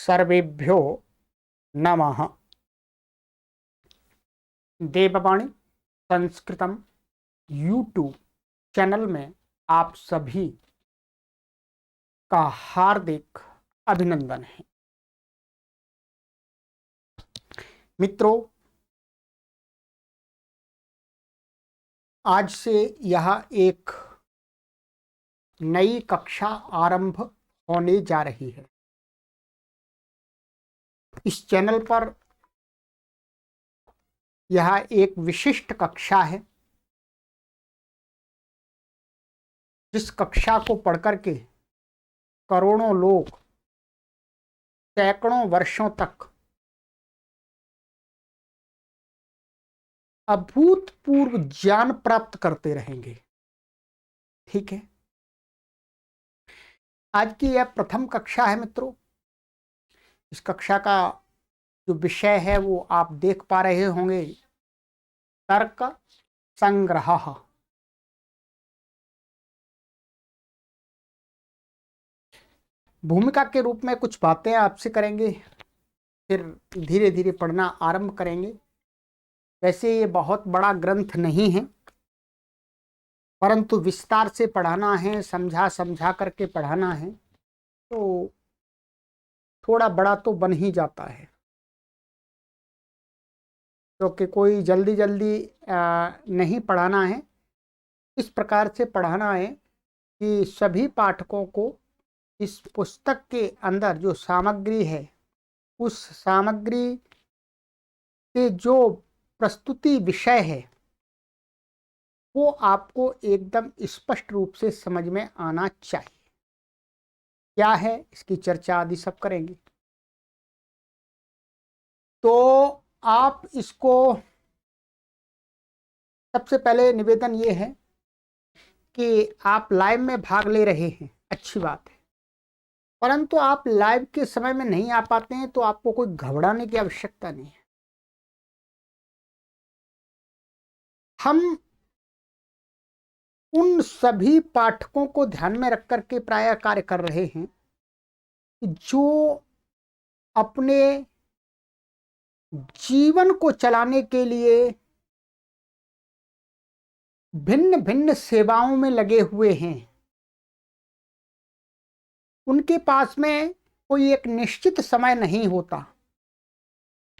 सर्वेभ्यो नमः। देववाणी संस्कृतम YouTube channel में आप सभी का हार्दिक अभिनंदन है। मित्रों, आज से यह एक नई कक्षा आरंभ होने जा रही है। इस चैनल पर यह एक विशिष्ट कक्षा है, जिस कक्षा को पढ़कर के करोड़ों लोग सैकड़ों वर्षों तक अभूतपूर्व ज्ञान प्राप्त करते रहेंगे। ठीक है, आज की यह प्रथम कक्षा है मित्रों। इस कक्षा का जो विषय है वो आप देख पा रहे होंगे, तर्क संग्रह। भूमिका के रूप में कुछ बातें आपसे करेंगे, फिर धीरे धीरे पढ़ना आरंभ करेंगे। वैसे ये बहुत बड़ा ग्रंथ नहीं है, परंतु विस्तार से पढ़ाना है, समझा समझा करके पढ़ाना है, तो थोड़ा बड़ा तो बन ही जाता है। क्योंकि कोई जल्दी जल्दी नहीं पढ़ाना है। इस प्रकार से पढ़ाना है कि सभी पाठकों को इस पुस्तक के अंदर जो सामग्री है, उस सामग्री के जो प्रस्तुति विषय है वो आपको एकदम स्पष्ट रूप से समझ में आना चाहिए। क्या है इसकी चर्चा आदि सब करेंगे। तो आप इसको, सबसे पहले निवेदन ये है कि आप लाइव में भाग ले रहे हैं, अच्छी बात है, परंतु आप लाइव के समय में नहीं आ पाते हैं तो आपको कोई घबराने की आवश्यकता नहीं है। हम उन सभी पाठकों को ध्यान में रख करके प्रायः कार्य कर रहे हैं जो अपने जीवन को चलाने के लिए भिन्न भिन्न सेवाओं में लगे हुए हैं। उनके पास में कोई एक निश्चित समय नहीं होता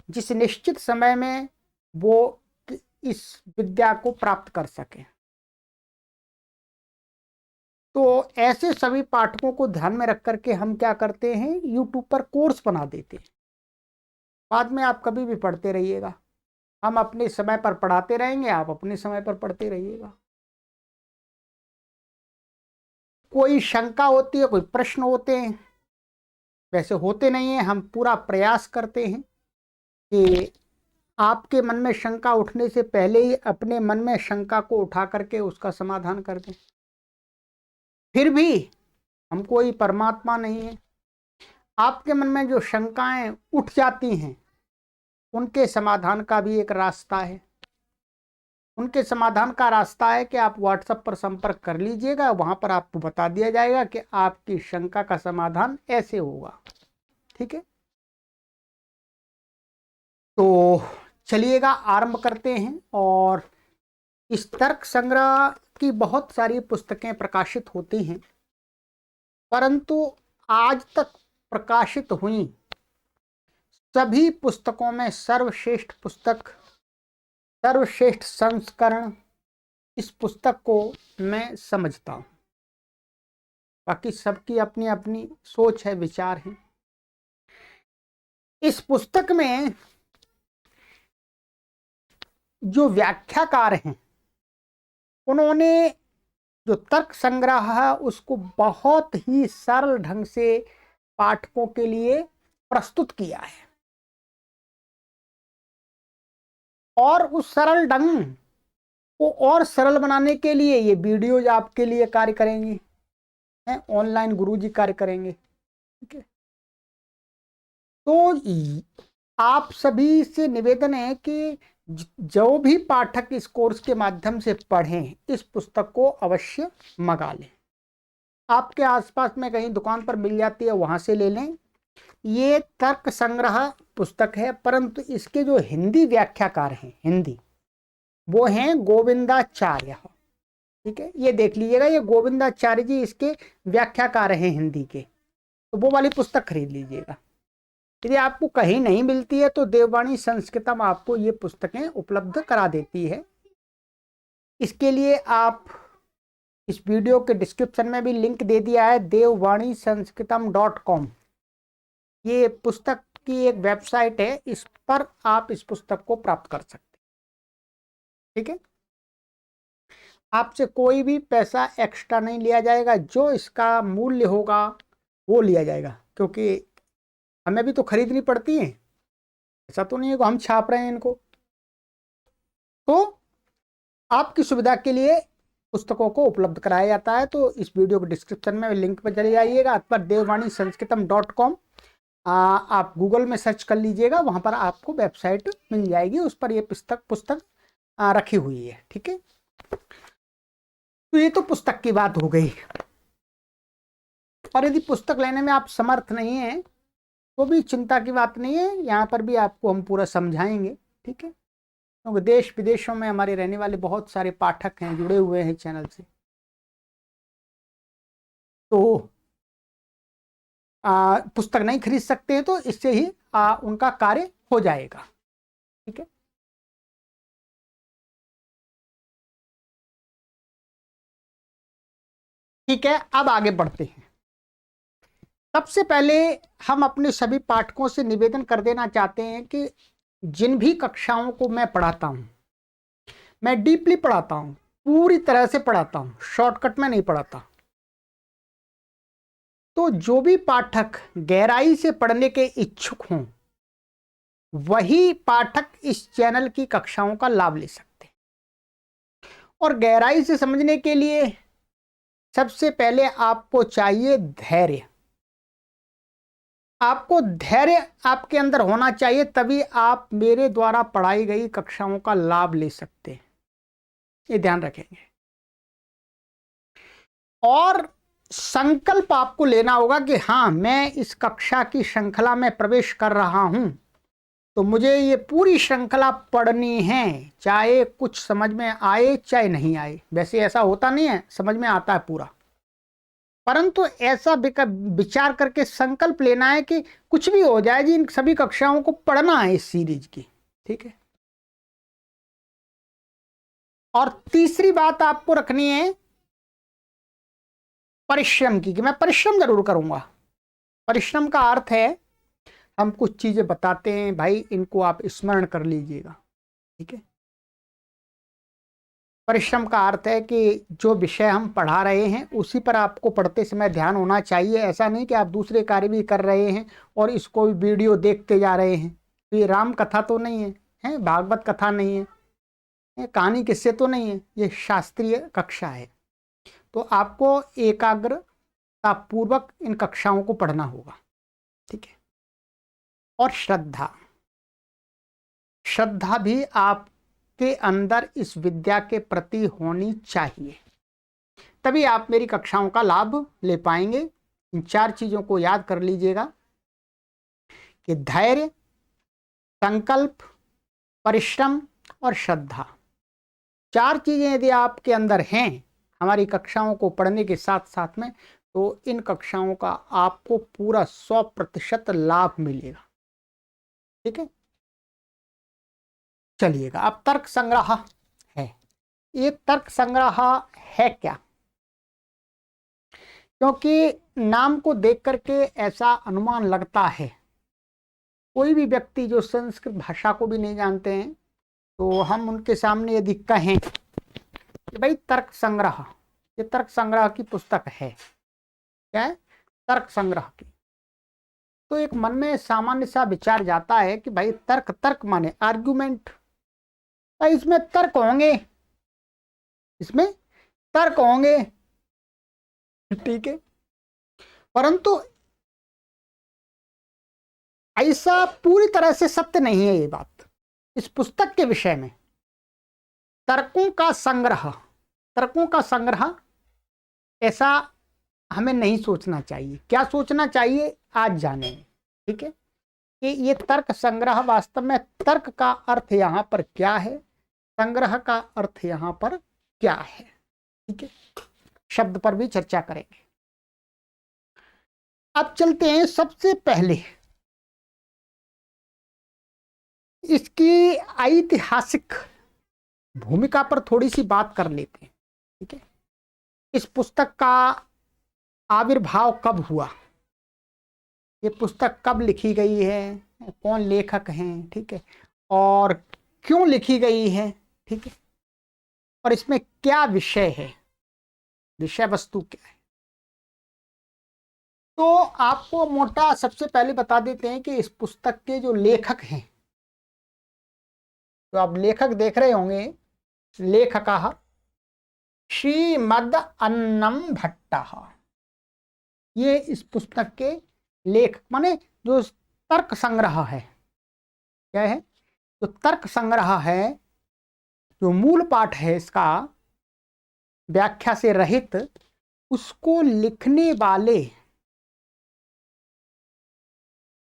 जिस निश्चित समय में वो इस विद्या को प्राप्त कर सके। तो ऐसे सभी पाठकों को ध्यान में रख करके हम क्या करते हैं, YouTube पर कोर्स बना देते हैं। बाद में आप कभी भी पढ़ते रहिएगा, हम अपने समय पर पढ़ाते रहेंगे, आप अपने समय पर पढ़ते रहिएगा। कोई शंका होती है, कोई प्रश्न होते हैं, वैसे होते नहीं है। हम पूरा प्रयास करते हैं कि आपके मन में शंका उठने से पहले ही अपने मन में शंका को उठा करके उसका समाधान कर दें। फिर भी हम कोई परमात्मा नहीं है। आपके मन में जो शंकाएं उठ जाती हैं, उनके समाधान का भी एक रास्ता है। उनके समाधान का रास्ता है कि आप व्हाट्सएप पर संपर्क कर लीजिएगा, वहां पर आपको बता दिया जाएगा कि आपकी शंका का समाधान ऐसे होगा। ठीक है, तो चलिएगा आरंभ करते हैं। और इस तर्क संग्रह की बहुत सारी पुस्तकें प्रकाशित होती हैं, परंतु आज तक प्रकाशित हुई सभी पुस्तकों में सर्वश्रेष्ठ पुस्तक, सर्वश्रेष्ठ संस्करण इस पुस्तक को मैं समझता हूं। बाकी सबकी अपनी अपनी सोच है, विचार है। इस पुस्तक में जो व्याख्याकार हैं, उन्होंने जो तर्क संग्रह है उसको बहुत ही सरल ढंग से पाठकों के लिए प्रस्तुत किया है, और उस सरल ढंग को और सरल बनाने के लिए ये वीडियोज आपके लिए कार्य करेंगी, ऑनलाइन गुरुजी कार्य करेंगे। ठीक है, तो आप सभी से निवेदन है कि जो भी पाठक इस कोर्स के माध्यम से पढ़ें, इस पुस्तक को अवश्य मंगा लें। आपके आसपास में कहीं दुकान पर मिल जाती है, वहां से ले लें, ये तर्क संग्रह पुस्तक है, परंतु इसके जो हिंदी व्याख्याकार हैं, हिंदी, वो हैं गोविंदाचार्य। ठीक है, ये देख लीजिएगा, ये गोविंदाचार्य जी इसके व्याख्याकार हैं हिंदी के, तो वो वाली पुस्तक खरीद लीजिएगा। यदि आपको कहीं नहीं मिलती है तो देववाणी संस्कृतम आपको ये पुस्तकें उपलब्ध करा देती है। इसके लिए आप इस वीडियो के डिस्क्रिप्शन में भी लिंक दे दिया है, devvanisanskritam.com। ये पुस्तक की एक वेबसाइट है, इस पर आप इस पुस्तक को प्राप्त कर सकते हैं। ठीक है, आपसे कोई भी पैसा एक्स्ट्रा नहीं लिया जाएगा, जो इसका मूल्य होगा वो लिया जाएगा, क्योंकि हमें भी तो खरीदनी पड़ती है, ऐसा तो नहीं है कि हम छाप रहे हैं इनको। तो आपकी सुविधा के लिए पुस्तकों को उपलब्ध कराया जाता है। तो इस वीडियो के डिस्क्रिप्शन में लिंक पर चले जाइएगा, अथवा devvanisanskritam.com आप गूगल में सर्च कर लीजिएगा, वहां पर आपको वेबसाइट मिल जाएगी, उस पर ये पुस्तक रखी हुई है। ठीक है, तो ये तो पुस्तक की बात हो गई। और यदि पुस्तक लेने में आप समर्थ नहीं हैं तो भी चिंता की बात नहीं है, यहाँ पर भी आपको हम पूरा समझाएंगे। ठीक है, क्योंकि देश विदेशों में हमारे रहने वाले बहुत सारे पाठक हैं, जुड़े हुए हैं चैनल से, तो पुस्तक नहीं खरीद सकते हैं तो इससे ही उनका कार्य हो जाएगा। ठीक है, ठीक है, अब आगे बढ़ते हैं। सबसे पहले हम अपने सभी पाठकों से निवेदन कर देना चाहते हैं कि जिन भी कक्षाओं को मैं पढ़ाता हूं, मैं डीपली पढ़ाता हूं, पूरी तरह से पढ़ाता हूं, शॉर्टकट में नहीं पढ़ाता। तो जो भी पाठक गहराई से पढ़ने के इच्छुक हों, वही पाठक इस चैनल की कक्षाओं का लाभ ले सकते हैं। और गहराई से समझने के लिए सबसे पहले आपको चाहिए धैर्य। आपको धैर्य आपके अंदर होना चाहिए, तभी आप मेरे द्वारा पढ़ाई गई कक्षाओं का लाभ ले सकते हैं, ये ध्यान रखेंगे। और संकल्प आपको लेना होगा कि हाँ, मैं इस कक्षा की श्रृंखला में प्रवेश कर रहा हूं, तो मुझे ये पूरी श्रृंखला पढ़नी है, चाहे कुछ समझ में आए चाहे नहीं आए। वैसे ऐसा होता नहीं है, समझ में आता है पूरा, परंतु ऐसा विचार करके संकल्प लेना है कि कुछ भी हो जाए जी, इन सभी कक्षाओं को पढ़ना है इस सीरीज की। ठीक है, और तीसरी बात आपको रखनी है परिश्रम की, कि मैं परिश्रम जरूर करूंगा। परिश्रम का अर्थ है, हम कुछ चीजें बताते हैं भाई, इनको आप स्मरण कर लीजिएगा। ठीक है, परिश्रम का अर्थ है कि जो विषय हम पढ़ा रहे हैं उसी पर आपको पढ़ते समय ध्यान होना चाहिए। ऐसा नहीं कि आप दूसरे कार्य भी कर रहे हैं और इसको भी वीडियो देखते जा रहे हैं। तो ये राम कथा तो नहीं है, है भागवत कथा नहीं है, कहानी किस्से तो नहीं है, ये शास्त्रीय कक्षा है। तो आपको एकाग्रता पूर्वक इन कक्षाओं को पढ़ना होगा। ठीक है, और श्रद्धा भी आपके अंदर इस विद्या के प्रति होनी चाहिए, तभी आप मेरी कक्षाओं का लाभ ले पाएंगे। इन 4 चीजों को याद कर लीजिएगा कि धैर्य, संकल्प, परिश्रम और श्रद्धा, 4 चीजें यदि आपके अंदर हैं हमारी कक्षाओं को पढ़ने के साथ साथ में, तो इन कक्षाओं का आपको पूरा 100% लाभ मिलेगा। ठीक है, चलिएगा, अब तर्क संग्रह है। ये तर्क संग्रह है क्या? क्योंकि नाम को देख करके ऐसा अनुमान लगता है, कोई भी व्यक्ति जो संस्कृत भाषा को भी नहीं जानते हैं, तो हम उनके सामने यदि कहें कि भाई तर्क संग्रह, ये तर्क संग्रह की पुस्तक है, क्या है? तर्क संग्रह की, तो एक मन में सामान्य सा विचार जाता है कि भाई तर्क, तर्क माने आर्गुमेंट, इसमें तर्क होंगे, इसमें तर्क होंगे। ठीक है, परंतु ऐसा पूरी तरह से सत्य नहीं है ये बात। इस पुस्तक के विषय में तर्कों का संग्रह, तर्कों का संग्रह ऐसा हमें नहीं सोचना चाहिए। क्या सोचना चाहिए आज जानेंगे। ठीक है, कि ये तर्क संग्रह वास्तव में तर्क का अर्थ यहां पर क्या है, संग्रह का अर्थ यहां पर क्या है। ठीक है, शब्द पर भी चर्चा करेंगे। अब चलते हैं सबसे पहले इसकी ऐतिहासिक भूमिका पर थोड़ी सी बात कर लेते हैं। ठीक है, इस पुस्तक का आविर्भाव कब हुआ, ये पुस्तक कब लिखी गई है, कौन लेखक हैं, ठीक है, और क्यों लिखी गई है, ठीक है, और इसमें क्या विषय है, विषय वस्तु क्या है। तो आपको मोटा सबसे पहले बता देते हैं कि इस पुस्तक के जो लेखक हैं, तो आप लेखक देख रहे होंगे, लेखकः श्रीमद अन्नम भट्टः, ये इस पुस्तक के लेखक माने जो तर्क संग्रह है, क्या है, जो तर्क संग्रह है, जो मूल पाठ है इसका व्याख्या से रहित, उसको लिखने वाले,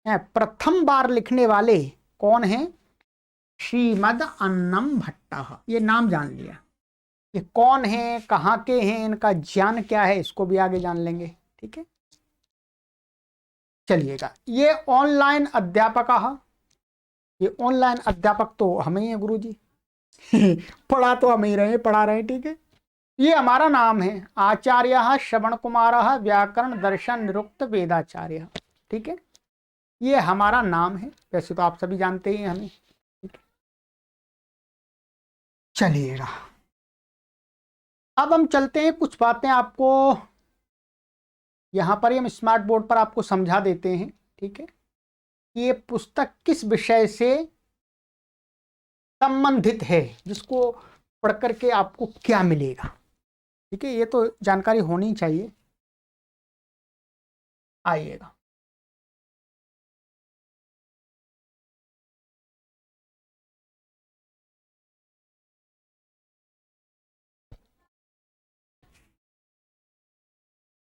प्रथम बार लिखने वाले कौन हैं, श्रीमद अन्नम भट्टः। ये नाम जान लिया, ये कौन है, कहाँ के हैं, इनका ज्ञान क्या है, इसको भी आगे जान लेंगे। ठीक है, चलिएगा। ये ऑनलाइन अध्यापक, ये ऑनलाइन अध्यापक तो हम ही हैं गुरु जी पढ़ा तो हम ही रहे, पढ़ा रहे। ठीक है, ये हमारा नाम है, आचार्य श्रवण कुमार व्याकरण दर्शन निरुक्त वेदाचार्य। ठीक है, ये हमारा नाम है, वैसे तो आप सभी जानते हैं हमें। चलिएगा, अब हम चलते हैं, कुछ बातें आपको यहाँ पर ही हम स्मार्ट बोर्ड पर आपको समझा देते हैं। ठीक है, ये पुस्तक किस विषय से संबंधित है, जिसको पढ़ करके आपको क्या मिलेगा। ठीक है, ये तो जानकारी होनी चाहिए। आइएगा,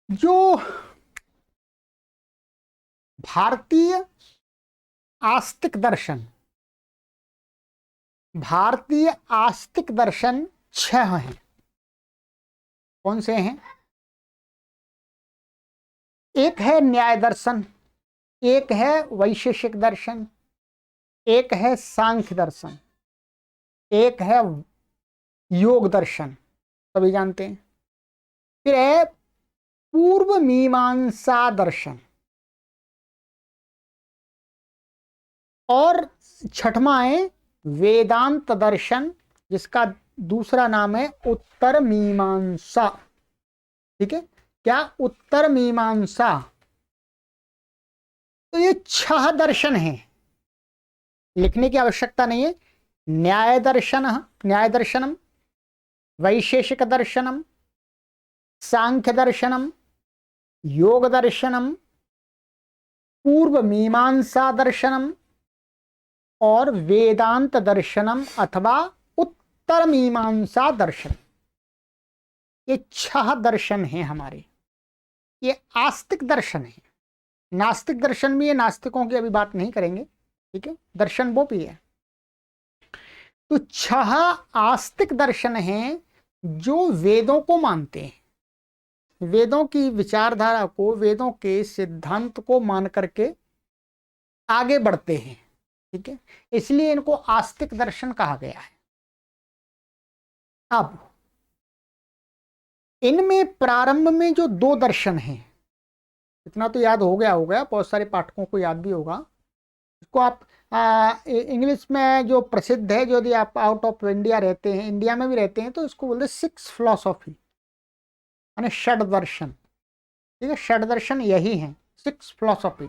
जो भारतीय आस्तिक दर्शन, भारतीय आस्तिक दर्शन 6 हैं। कौन से हैं, एक है न्याय दर्शन, एक है वैशेषिक दर्शन, एक है सांख्य दर्शन, एक है योग दर्शन, सभी जानते हैं, फिर है पूर्व मीमांसा दर्शन, और छठवां है वेदांत दर्शन, जिसका दूसरा नाम है उत्तर मीमांसा। ठीक है, क्या, उत्तर मीमांसा। तो ये 6 दर्शन हैं, लिखने की आवश्यकता नहीं है। न्याय दर्शन, न्याय दर्शनम, वैशेषिक दर्शनम, सांख्य दर्शनम, योग दर्शनम, पूर्व मीमांसा दर्शनम और वेदांत दर्शनम अथवा उत्तर मीमांसा दर्शन। ये 6 दर्शन हैं हमारे, ये आस्तिक दर्शन है। नास्तिक दर्शन भी है, नास्तिकों की अभी बात नहीं करेंगे। ठीक है, दर्शन वो भी है। तो 6 आस्तिक दर्शन हैं जो वेदों को मानते हैं, वेदों की विचारधारा को, वेदों के सिद्धांत को मान करके आगे बढ़ते हैं। ठीक है, इसलिए इनको आस्तिक दर्शन कहा गया है। अब इनमें प्रारंभ में जो 2 दर्शन हैं, इतना तो याद हो गया होगा, बहुत सारे पाठकों को याद भी होगा। इसको आप इंग्लिश में जो प्रसिद्ध है, जो यदि आप आउट ऑफ इंडिया रहते हैं, इंडिया में भी रहते हैं, तो इसको बोलते हैं 6 फिलॉसफी, यानी 6 दर्शन। ठीक है, 6 दर्शन यही हैं, 6 फिलॉसफी।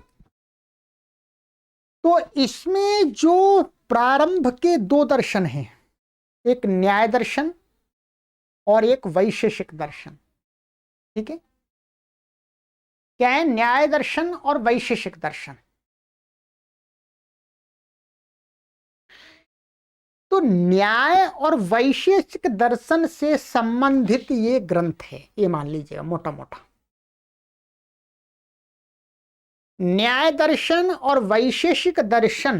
तो इसमें जो प्रारंभ के 2 दर्शन हैं, एक न्याय दर्शन और एक वैशेषिक दर्शन। ठीक है, क्या है, न्याय दर्शन और वैशेषिक दर्शन। तो न्याय और वैशेषिक दर्शन से संबंधित ये ग्रंथ है, ये मान लीजिएगा मोटा मोटा। न्याय दर्शन और वैशेषिक दर्शन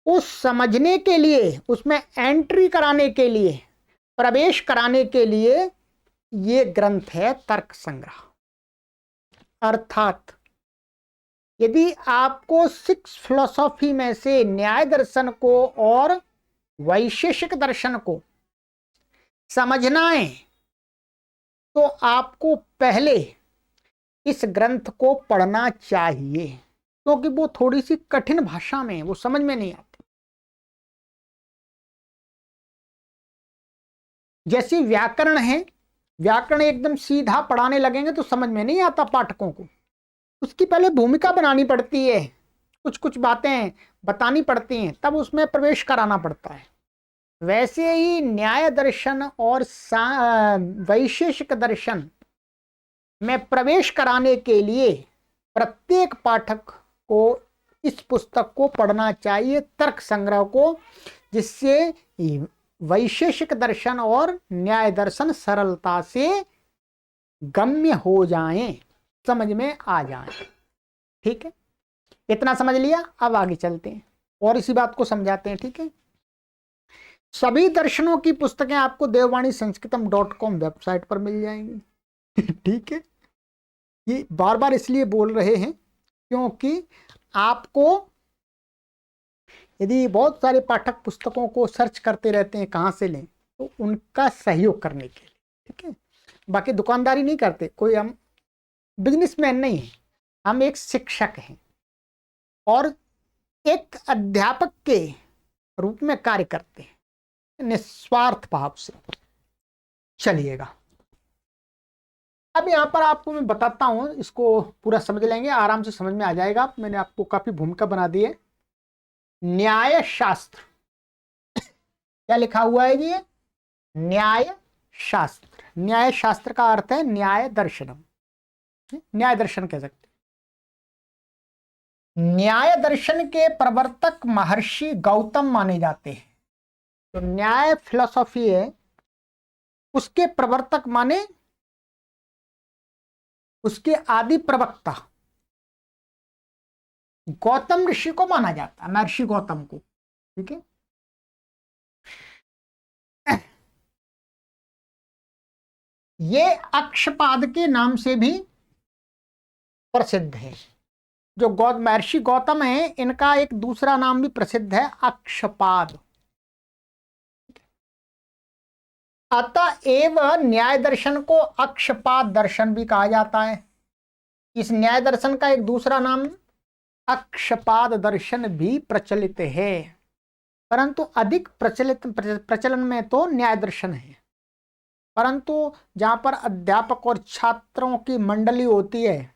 को समझने के लिए, उसमें एंट्री कराने के लिए, प्रवेश कराने के लिए ये ग्रंथ है तर्क संग्रह। अर्थात यदि आपको 6 फिलॉसफी में से न्याय दर्शन को और वैशेषिक दर्शन को समझना है तो आपको पहले इस ग्रंथ को पढ़ना चाहिए, क्योंकि वो थोड़ी सी कठिन भाषा में है, वो समझ में नहीं आती। जैसे व्याकरण है, व्याकरण एकदम सीधा पढ़ाने लगेंगे तो समझ में नहीं आता पाठकों को, उसकी पहले भूमिका बनानी पड़ती है, कुछ कुछ बातें बतानी पड़ती हैं, तब उसमें प्रवेश कराना पड़ता है। वैसे ही न्याय दर्शन और वैशेषिक दर्शन में प्रवेश कराने के लिए प्रत्येक पाठक को इस पुस्तक को पढ़ना चाहिए, तर्क संग्रह को, जिससे वैशेषिक दर्शन और न्याय दर्शन सरलता से गम्य हो जाएं, समझ में आ जाएं। ठीक है, इतना समझ लिया। अब आगे चलते हैं और इसी बात को समझाते हैं। ठीक है, सभी दर्शनों की पुस्तकें आपको देववाणी संस्कृतम.com वेबसाइट पर मिल जाएंगी। ठीक है, ये बार बार इसलिए बोल रहे हैं क्योंकि आपको, यदि बहुत सारे पाठक पुस्तकों को सर्च करते रहते हैं कहाँ से लें, तो उनका सहयोग करने के लिए। ठीक है, बाकी दुकानदारी नहीं करते, कोई हम बिजनेसमैन नहीं है, हम एक शिक्षक हैं और एक अध्यापक के रूप में कार्य करते हैं निस्वार्थ भाव से। चलिएगा, अब यहाँ पर आपको मैं बताता हूँ, इसको पूरा समझ लेंगे, आराम से समझ में आ जाएगा। मैंने आपको काफी भूमिका बना दी है। न्याय शास्त्र, क्या लिखा हुआ है जी? न्याय शास्त्र। न्याय शास्त्र का अर्थ है न्याय दर्शनम, न्याय दर्शन कह सकते। न्याय दर्शन के प्रवर्तक महर्षि गौतम माने जाते हैं। तो न्याय फिलॉसफी है, उसके प्रवर्तक माने उसके आदि प्रवक्ता गौतम ऋषि को माना जाता है, महर्षि गौतम को। ठीक है, ये अक्षपाद के नाम से भी प्रसिद्ध है। जो महर्षि गौतम है, इनका एक दूसरा नाम भी प्रसिद्ध है, अक्षपाद। अतएव न्याय दर्शन को अक्षपाद दर्शन भी कहा जाता है। इस न्याय दर्शन का एक दूसरा नाम अक्षपाद दर्शन भी प्रचलित है, परंतु अधिक प्रचलन में तो न्याय दर्शन है। परंतु जहां पर अध्यापक और छात्रों की मंडली होती है,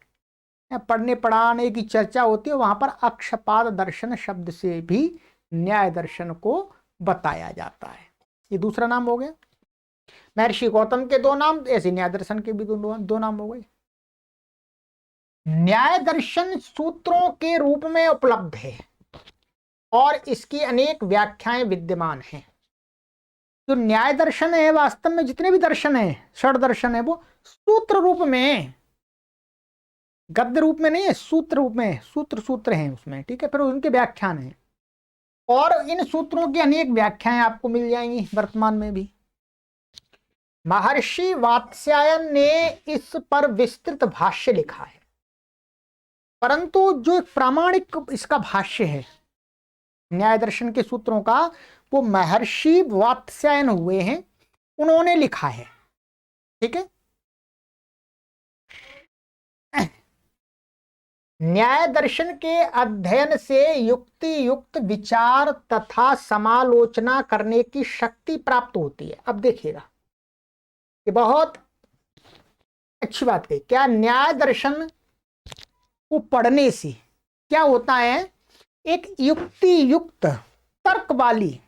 पढ़ने पढ़ाने की चर्चा होती है, वहां पर अक्षपाद दर्शन शब्द से भी न्याय दर्शन को बताया जाता है। ये दूसरा नाम हो गया। महर्षि गौतम के 2 नाम, ऐसे न्याय दर्शन के भी दो नाम हो गए। न्याय दर्शन सूत्रों के रूप में उपलब्ध है और इसकी अनेक व्याख्याएं विद्यमान हैं। जो न्याय दर्शन है, वास्तव में जितने भी दर्शन है, षड दर्शन है, वो सूत्र रूप में, गद्य रूप में नहीं है, सूत्र रूप में, सूत्र हैं उसमें। ठीक है, फिर उनके व्याख्यान है और इन सूत्रों की अनेक व्याख्याएं आपको मिल जाएंगी वर्तमान में भी। महर्षि वात्स्यायन ने इस पर विस्तृत भाष्य लिखा है, परंतु जो प्रामाणिक इसका भाष्य है न्याय दर्शन के सूत्रों का, वो महर्षि वात्स्यायन हुए हैं, उन्होंने लिखा है। ठीक है, न्याय दर्शन के अध्ययन से युक्ति युक्त विचार तथा समालोचना करने की शक्ति प्राप्त होती है। अब देखिएगा, ये बहुत अच्छी बात है। क्या न्याय दर्शन को पढ़ने से क्या होता है? एक युक्ति युक्त तर्क वाली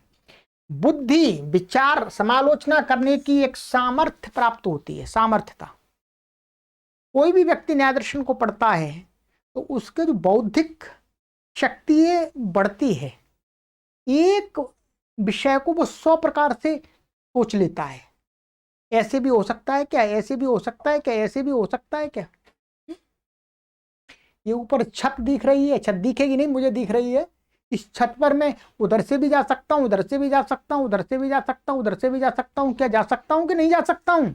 बुद्धि, विचार, समालोचना करने की एक सामर्थ्य प्राप्त होती है। सामर्थ्यता, कोई भी व्यक्ति न्याय दर्शन को पढ़ता है तो उसके जो बौद्धिक शक्ति बढ़ती है। एक विषय को वो 100 प्रकार से सोच लेता है। ऐसे भी हो सकता है क्या, ऐसे भी हो सकता है क्या, ऐसे भी हो सकता है क्या। ये ऊपर छत दिख रही है, छत दिखेगी नहीं, मुझे दिख रही है। इस छत पर मैं उधर से भी जा सकता हूं, उधर से भी जा सकता हूं, उधर से भी जा सकता हूं, उधर से भी जा सकता हूं। क्या जा सकता हूं कि नहीं जा सकता हूं?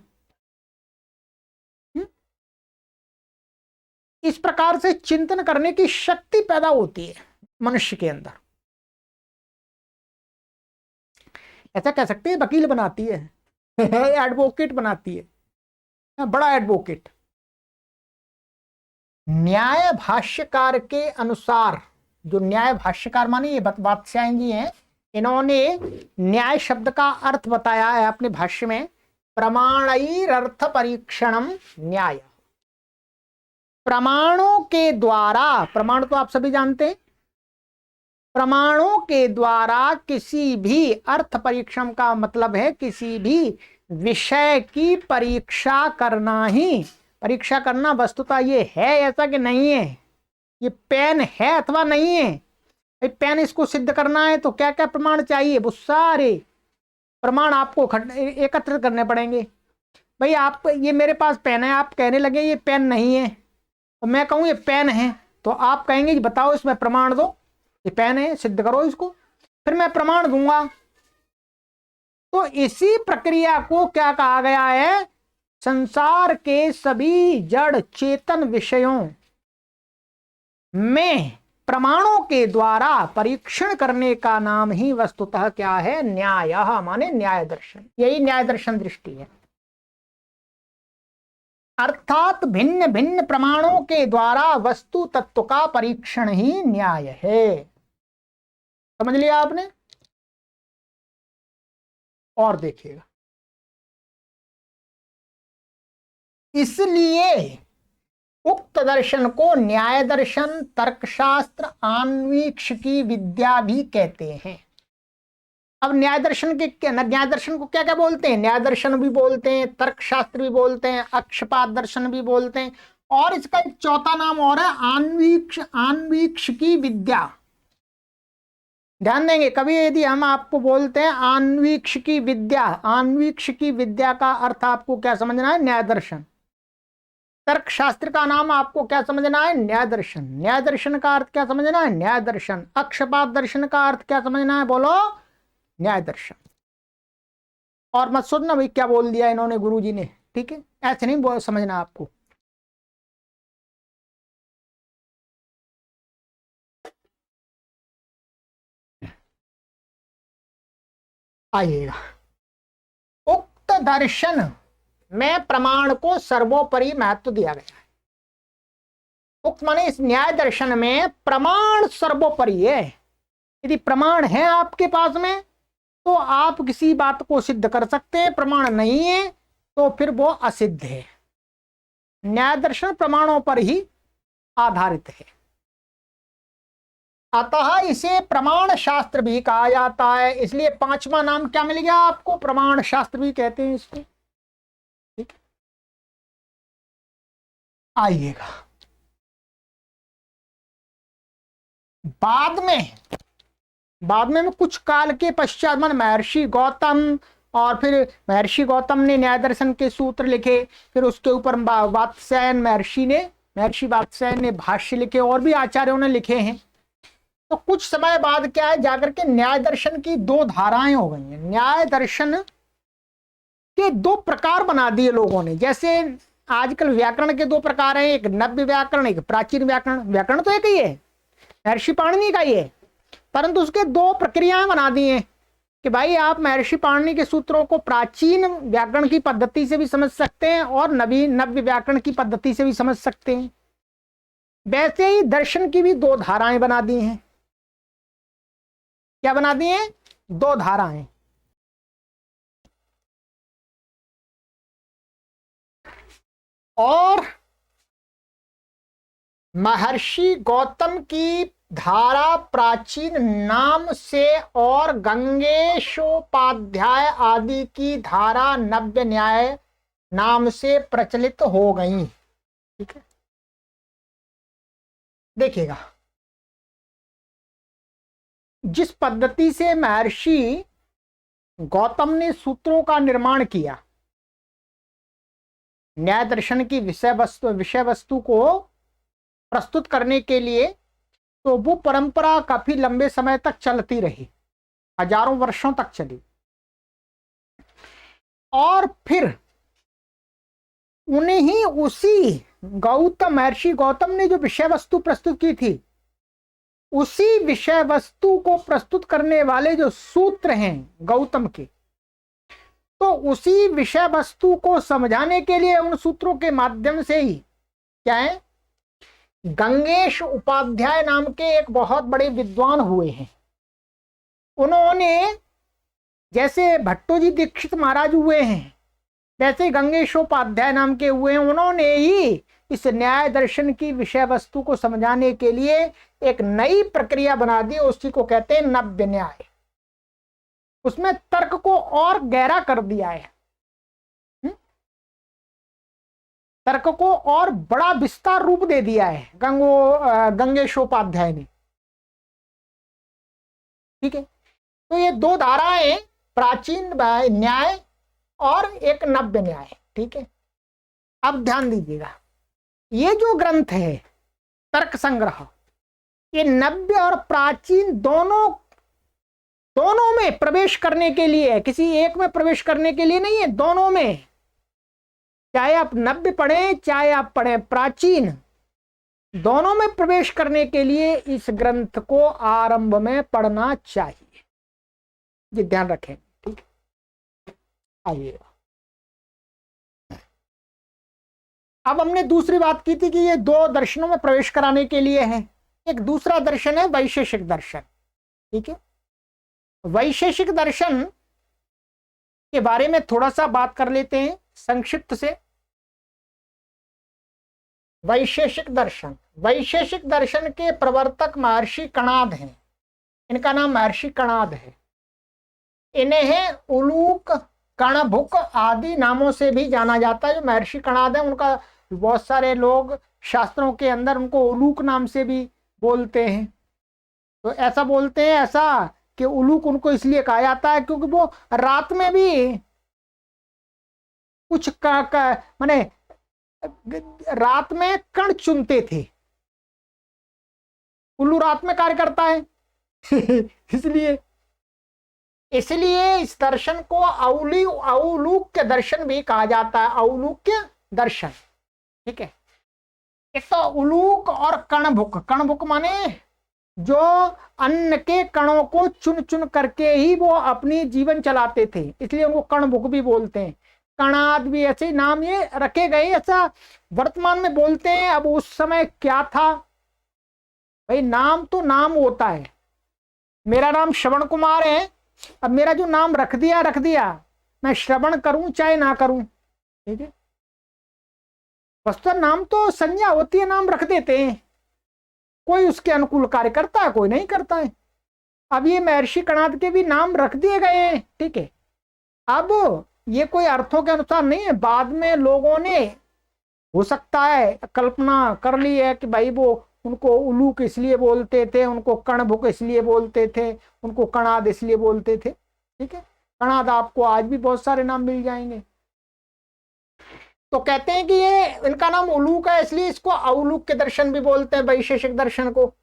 इस प्रकार से चिंतन करने की शक्ति पैदा होती है मनुष्य के अंदर। ऐसा कह सकते हैं वकील बनाती है एडवोकेट बनाती है, बड़ा एडवोकेट। न्याय भाष्यकार के अनुसार, जो न्याय भाष्यकार माने ये वात्स्यायन जी हैं, इन्होंने न्याय शब्द का अर्थ बताया है अपने भाष्य में, प्रमाणैरर्थ परीक्षणम न्याय। प्रमाणों के द्वारा, प्रमाण तो आप सभी जानते हैं, प्रमाणों के द्वारा किसी भी अर्थ परीक्षण का मतलब है किसी भी विषय की परीक्षा करना ही। परीक्षा करना वस्तुतः ये है ऐसा कि नहीं है, ये पेन है अथवा नहीं है। पेन इसको सिद्ध करना है तो क्या क्या प्रमाण चाहिए, वो सारे प्रमाण आपको एकत्र करने पड़ेंगे। भाई आप, ये मेरे पास पेन है, आप कहने लगे ये पेन नहीं है, तो मैं कहूँ ये पेन है, तो आप कहेंगे बताओ इसमें प्रमाण दो, ये पेन है, सिद्ध करो इसको, फिर मैं प्रमाण दूंगा। तो इसी प्रक्रिया को क्या कहा गया है, संसार के सभी जड़ चेतन विषयों में प्रमाणों के द्वारा परीक्षण करने का नाम ही वस्तुतः क्या है, न्याय, माने न्याय दर्शन। यही न्याय दर्शन दृष्टि है। अर्थात भिन्न भिन्न प्रमाणों के द्वारा वस्तु तत्व का परीक्षण ही न्याय है। समझ लिया आपने? और देखिएगा, इसलिए उक्त दर्शन को न्याय दर्शन, तर्कशास्त्र, आन्वीक्षिकी विद्या भी कहते हैं। अब न्याय दर्शन न्याय दर्शन को क्या क्या बोलते हैं, न्याय दर्शन भी बोलते हैं, तर्कशास्त्र भी बोलते हैं, अक्षपात दर्शन भी बोलते हैं, और इसका एक चौथा नाम और है आन्वीक्षिकी विद्या। ध्यान देंगे, कभी यदि हम आपको बोलते हैं आन्वीक्षिकी विद्या, आन्वीक्षिकी विद्या का अर्थ आपको क्या समझना है, न्याय दर्शन। तर्क शास्त्र का नाम आपको क्या समझना है, न्याय दर्शन। न्याय दर्शन का अर्थ क्या समझना है, न्याय दर्शन। अक्षपात दर्शन का अर्थ क्या समझना है, बोलो, न्याय दर्शन। और मत सोचना भाई क्या बोल दिया इन्होंने गुरुजी ने, ठीक है, ऐसे नहीं समझना आपको। आइएगा, उक्त दर्शन में प्रमाण को सर्वोपरि महत्व दिया गया है। उक्त माने इस न्याय दर्शन में प्रमाण सर्वोपरि है। यदि प्रमाण है आपके पास में तो आप किसी बात को सिद्ध कर सकते हैं, प्रमाण नहीं है तो फिर वो असिद्ध है। न्याय दर्शन प्रमाणों पर ही आधारित है, अतः इसे प्रमाण शास्त्र भी कहा जाता है। इसलिए पांचवा नाम क्या मिल गया आपको, प्रमाण शास्त्र भी कहते हैं इसको। ठीक, आइएगा, बाद में कुछ काल के पश्चात मन महर्षि गौतम, और फिर महर्षि गौतम ने न्याय दर्शन के सूत्र लिखे, फिर उसके ऊपर महर्षि वात्स्यायन ने भाष्य लिखे, और भी आचार्यों ने लिखे हैं। तो कुछ समय बाद क्या है, जाकर के न्याय दर्शन की दो धाराएं हो गई हैं। न्याय दर्शन के दो प्रकार बना दिए लोगों ने। जैसे आजकल व्याकरण के दो प्रकार हैं, एक नव्य व्याकरण, एक प्राचीन व्याकरण। व्याकरण तो एक ही है, महर्षि पाणिनि का ही है, परंतु उसके दो प्रक्रियाएं बना दी हैं कि भाई आप महर्षि पाणिनि के सूत्रों को प्राचीन व्याकरण की पद्धति से भी समझ सकते हैं और नव्य व्याकरण की पद्धति से भी समझ सकते हैं। वैसे ही दर्शन की भी दो धाराएं बना दी हैं। क्या बना दी हैं, दो धाराएं। और महर्षि गौतम की धारा प्राचीन नाम से और गंगेशोपाध्याय आदि की धारा नव्य न्याय नाम से प्रचलित हो गई। ठीक है, देखिएगा, जिस पद्धति से महर्षि गौतम ने सूत्रों का निर्माण किया, न्याय दर्शन की विषय वस्तु को प्रस्तुत करने के लिए, तो वो परंपरा काफी लंबे समय तक चलती रही, हजारों वर्षों तक चली। और फिर उन्हें ही उसी महर्षि गौतम ने जो विषय वस्तु प्रस्तुत की थी, उसी विषय वस्तु को प्रस्तुत करने वाले जो सूत्र हैं गौतम के, तो उसी विषय वस्तु को समझाने के लिए उन सूत्रों के माध्यम से ही क्या है, गंगेश उपाध्याय नाम के एक बहुत बड़े विद्वान हुए हैं। उन्होंने, जैसे भट्टोजी दीक्षित महाराज हुए हैं, वैसे गंगेशोपाध्याय नाम के हुए हैं। उन्होंने ही इस न्याय दर्शन की विषय वस्तु को समझाने के लिए एक नई प्रक्रिया बना दी, उसी को कहते हैं नव्य न्याय। उसमें तर्क को और गहरा कर दिया है, तर्क को और बड़ा विस्तार रूप दे दिया है गंगेशोपाध्याय ने। ठीक है, तो ये दो धाराएं, प्राचीन न्याय और एक नव्य न्याय। ठीक है, अब ध्यान दीजिएगा, ये जो ग्रंथ है तर्क संग्रह, ये नव्य और प्राचीन दोनों में प्रवेश करने के लिए है, किसी एक में प्रवेश करने के लिए नहीं है, दोनों में। चाहे आप नव्य पढ़ें चाहे आप पढ़ें प्राचीन, दोनों में प्रवेश करने के लिए इस ग्रंथ को आरंभ में पढ़ना चाहिए। ये ध्यान रखें। ठीक, आइएगा। अब हमने दूसरी बात की थी कि ये दो दर्शनों में प्रवेश कराने के लिए है। एक दूसरा दर्शन है वैशेषिक दर्शन। ठीक है, वैशेषिक दर्शन के बारे में थोड़ा सा बात कर लेते हैं संक्षिप्त से। वैशेषिक दर्शन के प्रवर्तक महर्षि कणाद हैं। इनका नाम महर्षि कणाद है। इन्हें उलूक, कणभुक आदि नामों से भी जाना जाता है। जो महर्षि कणाद है, उनका बहुत सारे लोग शास्त्रों के अंदर उनको उलूक नाम से भी बोलते हैं। तो ऐसा बोलते हैं ऐसा कि उलूक उनको इसलिए कहा जाता है क्योंकि वो रात में भी कुछ माने रात में कण चुनते थे। उल्लू रात में कार्य करता है इसलिए इस दर्शन को औलूक्य दर्शन भी कहा जाता है। औलूक्य दर्शन। ठीक है, एक तो उलूक और कणभुक माने जो अन्न के कणों को चुन चुन करके ही वो अपनी जीवन चलाते थे, इसलिए उनको कणभुक भी बोलते हैं। कणाद भी ऐसे नाम ये रखे गए, ऐसा वर्तमान में बोलते हैं। अब उस समय क्या था भाई, नाम तो नाम होता है। मेरा नाम श्रवण कुमार है, अब मेरा जो नाम रख दिया, मैं श्रवण करूं चाहे ना करूं। ठीक है, वस्तुतः नाम तो संज्ञा होती है, नाम रख देते हैं। कोई उसके अनुकूल कार्य करता है, कोई नहीं करता है। अब ये महर्षि कणाद के भी नाम रख दिए गए हैं। ठीक है, अब ये कोई अर्थों के अनुसार नहीं है। बाद में लोगों ने हो सकता है कल्पना कर ली है कि भाई वो उनको उलूक इसलिए बोलते थे, उनको कणभुक इसलिए बोलते थे, उनको कणाद इसलिए बोलते थे। ठीक है, कणाद आपको आज भी बहुत सारे नाम मिल जाएंगे। तो कहते हैं कि ये इनका नाम उलूक है, इसलिए इसको औलूक के दर्शन भी बोलते हैं, वैशेषिक दर्शन को।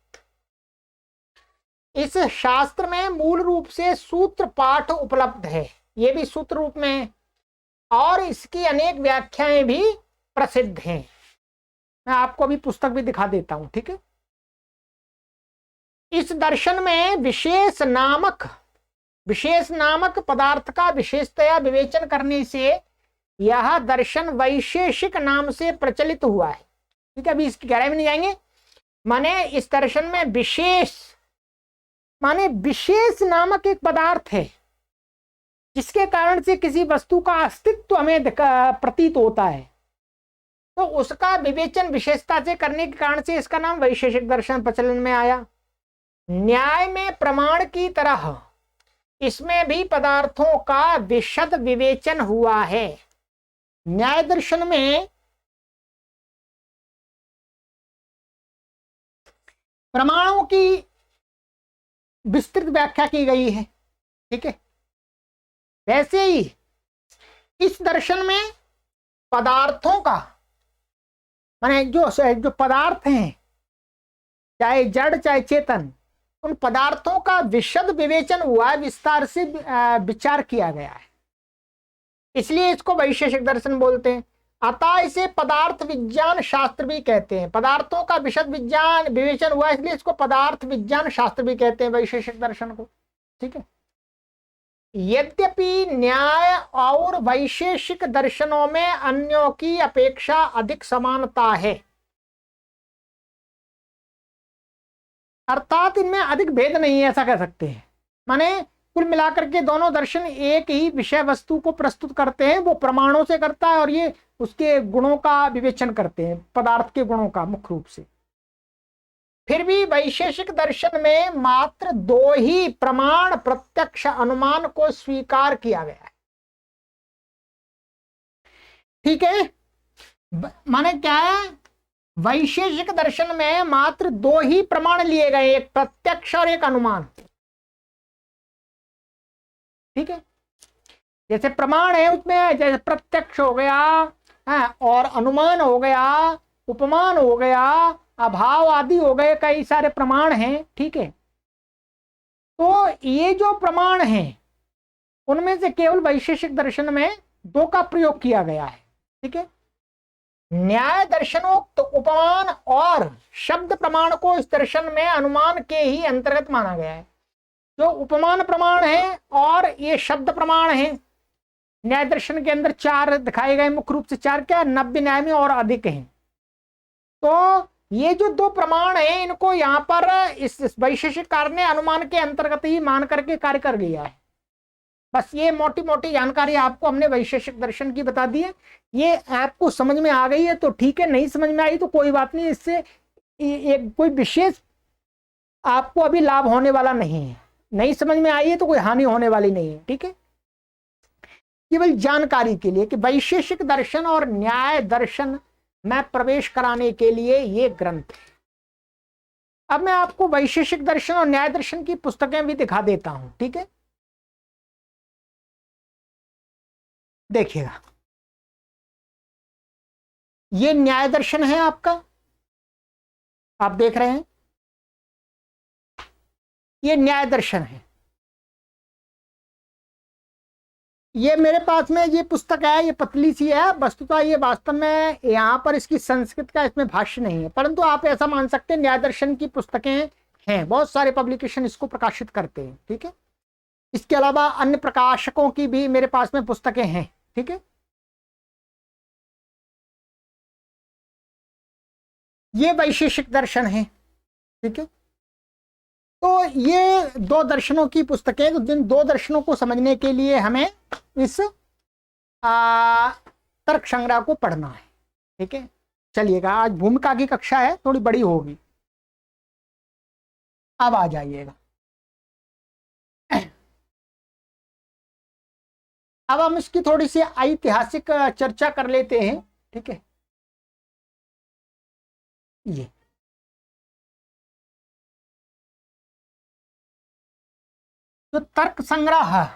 इस शास्त्र में मूल रूप से सूत्र पाठ उपलब्ध है, ये भी सूत्र रूप में, और इसकी अनेक व्याख्याएं भी प्रसिद्ध हैं। मैं आपको अभी पुस्तक भी दिखा देता हूं। ठीक है, इस दर्शन में विशेष नामक पदार्थ का विशेषतया विवेचन करने से यह दर्शन वैशेषिक नाम से प्रचलित हुआ है। ठीक है, अभी इसकी गहराई में नहीं जाएंगे। माने इस दर्शन में विशेष नामक एक पदार्थ है, जिसके कारण से किसी वस्तु का अस्तित्व हमें प्रतीत होता है, तो उसका विवेचन विशेषता से करने के कारण से इसका नाम वैशेषिक दर्शन प्रचलन में आया। न्याय में प्रमाण की तरह इसमें भी पदार्थों का विशद विवेचन हुआ है। न्याय दर्शन में प्रमाणों की विस्तृत व्याख्या की गई है। ठीक है, वैसे ही इस दर्शन में पदार्थों का माने जो पदार्थ हैं चाहे जड़ चाहे चेतन, उन पदार्थों का विशद विवेचन हुआ है, विस्तार से विचार किया गया है, इसलिए इसको वैशेषिक दर्शन बोलते हैं। अतः इसे पदार्थ विज्ञान शास्त्र भी कहते हैं। पदार्थों का विशद विज्ञान विवेचन हुआ इसलिए इसको पदार्थ विज्ञान शास्त्र भी कहते हैं, वैशेषिक दर्शन को। ठीक है। यद्यपि न्याय और वैशेषिक दर्शनों में अन्यों की अपेक्षा अधिक समानता है, अर्थात इनमें अधिक भेद नहीं है, ऐसा कह सकते हैं। माने कुल मिलाकर के दोनों दर्शन एक ही विषय वस्तु को प्रस्तुत करते हैं, वो प्रमाणों से करता है और ये उसके गुणों का विवेचन करते हैं, पदार्थ के गुणों का मुख्य रूप से। फिर भी वैशेषिक दर्शन में मात्र दो ही प्रमाण प्रत्यक्ष अनुमान को स्वीकार किया गया है। ठीक है, माने क्या है, वैशेषिक दर्शन में मात्र दो ही प्रमाण लिए गए, एक प्रत्यक्ष और एक अनुमान। ठीक है, जैसे प्रमाण है उसमें जैसे प्रत्यक्ष हो गया है, और अनुमान हो गया, उपमान हो गया, अभाव आदि हो गए, कई सारे प्रमाण हैं। ठीक है, तो ये जो प्रमाण हैं उनमें से केवल वैशेषिक दर्शन में दो का प्रयोग किया गया है। ठीक है, न्याय दर्शनोक्त उपमान और शब्द प्रमाण को इस दर्शन में अनुमान के ही अंतर्गत माना गया है। जो उपमान प्रमाण है और ये शब्द प्रमाण है, न्याय दर्शन के अंदर चार दिखाए गए, मुख्य रूप से चार, क्या, नव्य न्याय में और अधिक हैं। तो ये जो दो प्रमाण हैं इनको यहाँ पर इस वैशेषिक कार्य ने अनुमान के अंतर्गत ही मान करके कार्य कर लिया है। बस ये मोटी मोटी जानकारी आपको हमने वैशेषिक दर्शन की बता दी है। ये आपको समझ में आ गई है तो ठीक है, नहीं समझ में आई तो कोई बात नहीं, इससे एक कोई विशेष आपको अभी लाभ होने वाला नहीं है। नहीं समझ में आई है तो कोई हानि होने वाली नहीं है। ठीक है, केवल जानकारी के लिए कि वैशेषिक दर्शन और न्याय दर्शन में प्रवेश कराने के लिए ये ग्रंथ है। अब मैं आपको वैशेषिक दर्शन और न्याय दर्शन की पुस्तकें भी दिखा देता हूं। ठीक है, देखिएगा, ये न्याय दर्शन है आपका, आप देख रहे हैं, ये न्याय दर्शन है। ये मेरे पास में ये पुस्तक है, ये पतली सी है, वस्तुतः ये वास्तव में यहाँ पर इसकी संस्कृत का इसमें भाष्य नहीं है, परंतु आप ऐसा मान सकते हैं न्याय दर्शन की पुस्तकें हैं, बहुत सारे पब्लिकेशन इसको प्रकाशित करते हैं। ठीक है, इसके अलावा अन्य प्रकाशकों की भी मेरे पास में पुस्तकें हैं। ठीक है, ये वैशेषिक दर्शन है। ठीक है, तो ये दो दर्शनों की पुस्तकें, तो जिन दो दर्शनों को समझने के लिए हमें इस तर्क संग्रह को पढ़ना है। ठीक है, चलिएगा, आज भूमिका की कक्षा है, थोड़ी बड़ी होगी। अब आ जाइएगा, अब हम इसकी थोड़ी सी ऐतिहासिक चर्चा कर लेते हैं। ठीक है, ये जो तर्क संग्रह है,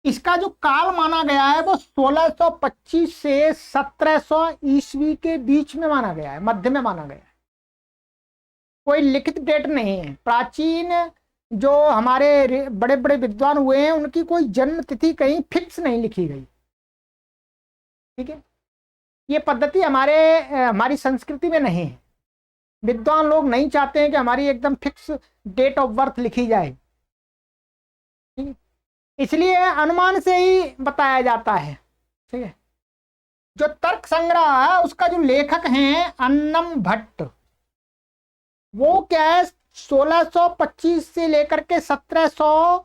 इसका जो काल माना गया है वो 1625 से 1700 ईस्वी के बीच में माना गया है, मध्य में माना गया है। कोई लिखित डेट नहीं है। प्राचीन जो हमारे बड़े बड़े विद्वान हुए हैं उनकी कोई जन्म तिथि कहीं फिक्स नहीं लिखी गई। ठीक है, ये पद्धति हमारी संस्कृति में नहीं है। विद्वान लोग नहीं चाहते हैं कि हमारी एकदम फिक्स डेट ऑफ बर्थ लिखी जाए, ठीक है, इसलिए अनुमान से ही बताया जाता है। ठीक है, जो तर्क संग्रह है उसका जो लेखक हैं अन्नम भट्ट, वो क्या है 1625 से लेकर के 1700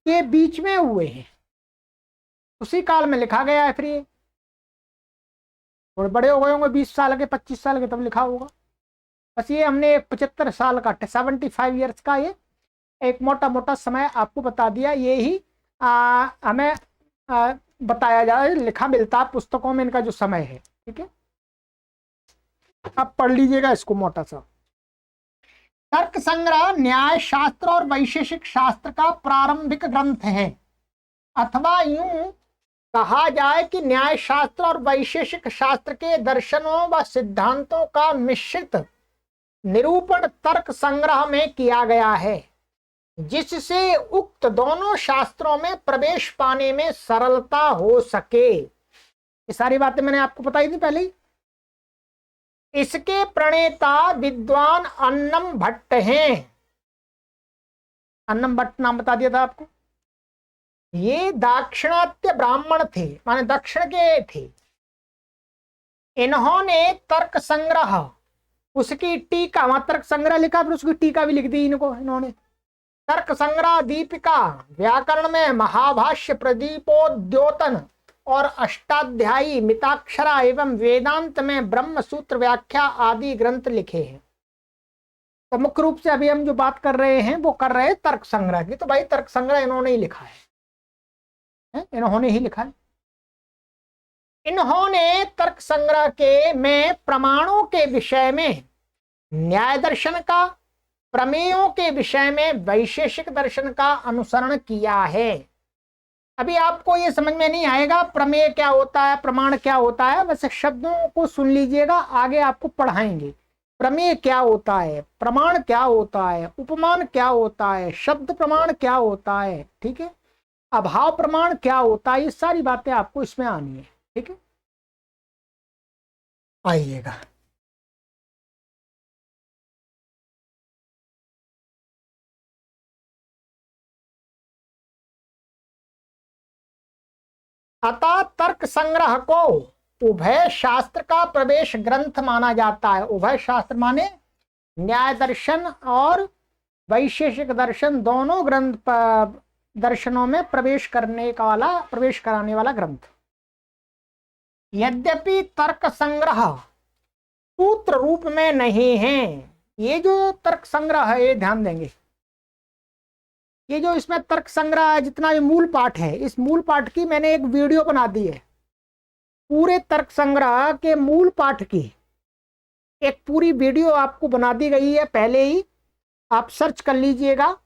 के बीच में हुए हैं, उसी काल में लिखा गया है। फिर ये थोड़े बड़े हो गए होंगे, 20 साल के 25 साल के, तब लिखा होगा। बस ये हमने 75 साल का 75 ईयर्स का ये एक मोटा मोटा समय आपको बता दिया। ये ही हमें बताया जा रहा है, लिखा मिलता है पुस्तकों में इनका जो समय है। ठीक है, आप पढ़ लीजिएगा इसको मोटा सा। तर्क संग्रह न्याय शास्त्र और वैशेषिक शास्त्र का प्रारंभिक ग्रंथ है, अथवा यूं कहा जाए कि न्याय शास्त्र और वैशेषिक शास्त्र के दर्शनों व सिद्धांतों का मिश्रित निरूपण तर्क संग्रह में किया गया है, जिससे उक्त दोनों शास्त्रों में प्रवेश पाने में सरलता हो सके। ये सारी बातें मैंने आपको बताई थी पहले ही। इसके प्रणेता विद्वान अन्नम भट्ट हैं। अन्नम भट्ट नाम बता दिया था आपको। ये दाक्षिणात्य ब्राह्मण थे, माने दक्षिण के थे। इन्होंने तर्क संग्रह, उसकी टीका, वहां तर्क संग्रह लिखा, फिर उसकी टीका भी लिख दी इन्होंने। तर्क संग्रह, दीपिका, व्याकरण में महाभाष्य, प्रदीपोद्योतन और अष्टाध्यायी, मिताक्षरा एवं वेदांत में ब्रह्म सूत्र व्याख्या आदि ग्रंथ लिखे हैं। तो मुख्य रूप से अभी हम जो बात कर रहे हैं वो कर रहे हैं तर्क संग्रह की। तो भाई तर्क संग्रह इन्होंने ही लिखा है, इन्होंने ही लिखा है। इन्होंने तर्क संग्रह के में प्रमाणों के विषय में न्याय दर्शन का, प्रमेयों के विषय में वैशेषिक दर्शन का अनुसरण किया है। अभी आपको ये समझ में नहीं आएगा प्रमेय क्या होता है, प्रमाण क्या होता है, वैसे शब्दों को सुन लीजिएगा, आगे आपको पढ़ाएंगे। प्रमेय क्या होता है, प्रमाण क्या होता है, उपमान क्या होता है, शब्द प्रमाण क्या होता है, ठीक है, अभाव प्रमाण क्या होता है, ये सारी बातें आपको इसमें आनी है। ठीक है, आइएगा। अतः तर्क संग्रह को उभय शास्त्र का प्रवेश ग्रंथ माना जाता है। उभय शास्त्र माने न्याय दर्शन और वैशेषिक दर्शन, दोनों ग्रंथ दर्शनों में प्रवेश कराने वाला ग्रंथ। यद्यपि तर्क संग्रह सूत्र रूप में नहीं है। ये जो तर्क संग्रह है, ये ध्यान देंगे, ये जो इसमें तर्क संग्रह है, जितना भी मूल पाठ है, इस मूल पाठ की मैंने एक वीडियो बना दी है। पूरे तर्क संग्रह के मूल पाठ की एक पूरी वीडियो आपको बना दी गई है पहले ही, आप सर्च कर लीजिएगा।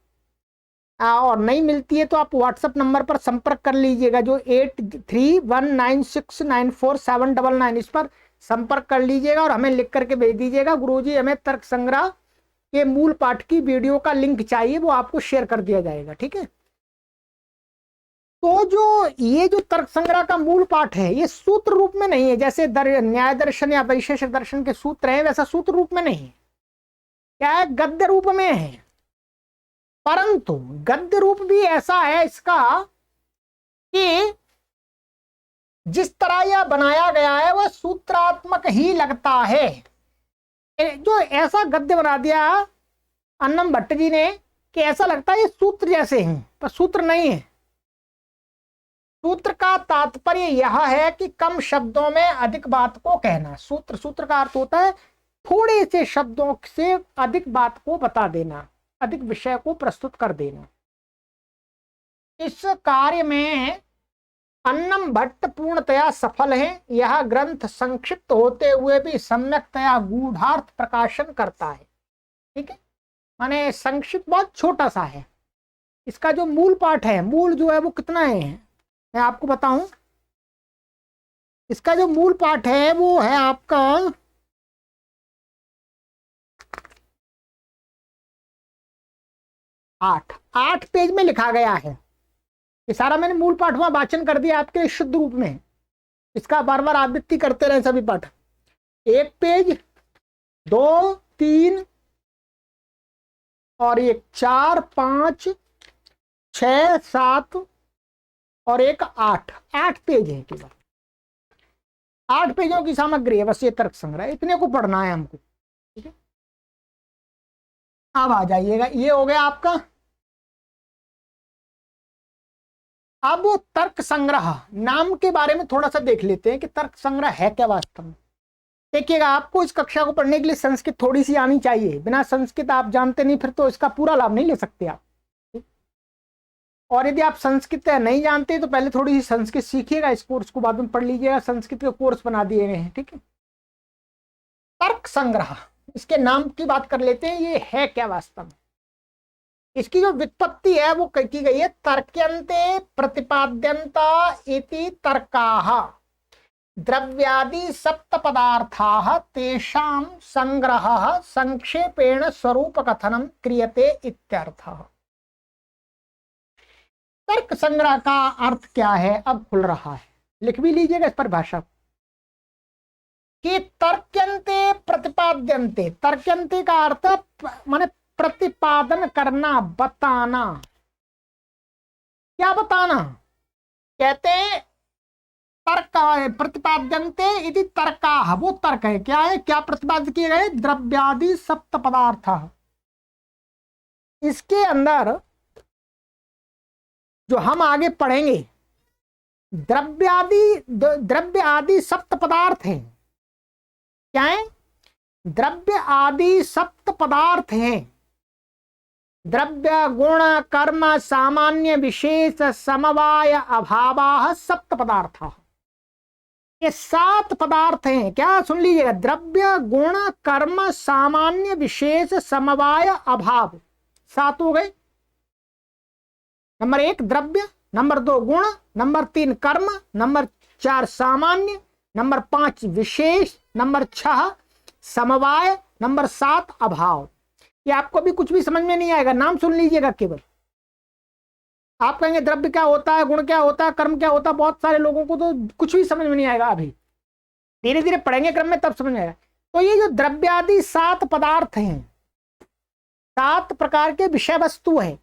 और नहीं मिलती है तो आप व्हाट्सएप नंबर पर संपर्क कर लीजिएगा, जो 8319694799, इस पर संपर्क कर लीजिएगा और हमें लिख करके भेज दीजिएगा, गुरुजी हमें तर्क संग्रह के मूल पाठ की वीडियो का लिंक चाहिए, वो आपको शेयर कर दिया जाएगा। ठीक है, तो जो ये जो तर्क संग्रह का मूल पाठ है, ये सूत्र रूप में नहीं है, जैसे न्याय दर्शन या वैशेषिक दर्शन के सूत्र हैं, वैसा सूत्र रूप में नहीं, क्या है, गद्य रूप में है। परंतु गद्य रूप भी ऐसा है इसका कि जिस तरह यह बनाया गया है वह सूत्रात्मक ही लगता है। जो ऐसा गद्य बना दिया अन्नम भट्ट जी ने कि ऐसा लगता है ये सूत्र जैसे हैं, पर सूत्र नहीं है। सूत्र का तात्पर्य यह है कि कम शब्दों में अधिक बात को कहना। सूत्र का अर्थ होता है थोड़े से शब्दों से अधिक बात को बता देना, अधिक विषय को प्रस्तुत कर देना। इस कार्य में अन्नम भट्ट पूर्णतया सफल है। यह ग्रंथ संक्षिप्त होते हुए भी सम्यकतया गूढ़ार्थ प्रकाशन करता है। ठीक है, माने संक्षिप्त बहुत छोटा सा है। इसका जो मूल पाठ है, मूल जो है वो कितना है मैं आपको बताऊं। इसका जो मूल पाठ है वो है आपका 8 पेज में लिखा गया है। ये सारा मैंने मूल पाठ वहां वाचन कर दिया आपके शुद्ध रूप में। इसका बार बार आवृत्ति करते रहे सभी पाठ। 1 पेज, 2, 3 और 1, 4, 5, 6, 7 और 1, 8 पेज है केवल। 8 पेजों की सामग्री है बस ये तर्क संग्रह, इतने को पढ़ना है हमको। ठीक है, अब आ जाइएगा, ये हो गया आपका। अब तर्क संग्रह नाम के बारे में थोड़ा सा देख लेते हैं कि तर्क संग्रह है क्या वास्तव में। देखिएगा, आपको इस कक्षा को पढ़ने के लिए संस्कृत थोड़ी सी आनी चाहिए। बिना संस्कृत आप जानते नहीं, फिर तो इसका पूरा लाभ नहीं ले सकते आप। और यदि आप संस्कृत नहीं जानते तो पहले थोड़ी सी संस्कृत सीखिएगा, इस कोर्स को बाद में पढ़ लीजिएगा। संस्कृत के कोर्स बना दिए गए हैं। ठीक है, तर्क संग्रह, इसके नाम की बात कर लेते हैं, ये है क्या वास्तव में। इसकी जो व्युत्पत्ति है वो की गई है तर्क्यन्ते प्रतिपाद्यन्ता इति तर्काः द्रव्यादि सप्त पदार्थाः तेषां संग्रहः संक्षेपेण स्वरूप कथनम क्रियते इत्यर्थः। तर्क संग्रह का अर्थ क्या है अब खुल रहा है, लिख भी लीजिएगा इस पर भाषा कि तर्क्यन्ते प्रतिपाद्यन्ते, तर्क्यन्ते का अर्थ माने प्रतिपादन करना, बताना। क्या बताना? कहते हैं तर्क प्रतिपाद्यन्ते इति तर्काः, वो तर्क है। क्या है? क्या प्रतिपादित किए गए? द्रव्यादि सप्त पदार्थ। इसके अंदर जो हम आगे पढ़ेंगे द्रव्य आदि सप्त पदार्थ हैं। क्या है? द्रव्य आदि सप्त पदार्थ हैं। द्रव्य गुण कर्म सामान्य विशेष समवाय अभावाः सप्त पदार्थाः, ये 7 पदार्थ हैं। क्या? सुन लीजिएगा, द्रव्य गुण कर्म सामान्य विशेष समवाय अभाव, 7 हो गए। नंबर 1 द्रव्य, नंबर 2 गुण, नंबर 3 कर्म, नंबर 4 सामान्य, नंबर 5 विशेष, नंबर 6 समवाय, नंबर 7 अभाव। ये आपको भी कुछ भी समझ में नहीं आएगा, नाम सुन लीजिएगा केवल। आप कहेंगे द्रव्य क्या होता है, गुण क्या होता है, कर्म क्या होता है, बहुत सारे लोगों को तो कुछ भी समझ में नहीं आएगा। अभी धीरे धीरे पढ़ेंगे क्रम में तब समझ में आएगा। तो ये जो द्रव्यादि 7 पदार्थ हैं, 7 प्रकार के विषय वस्तु है,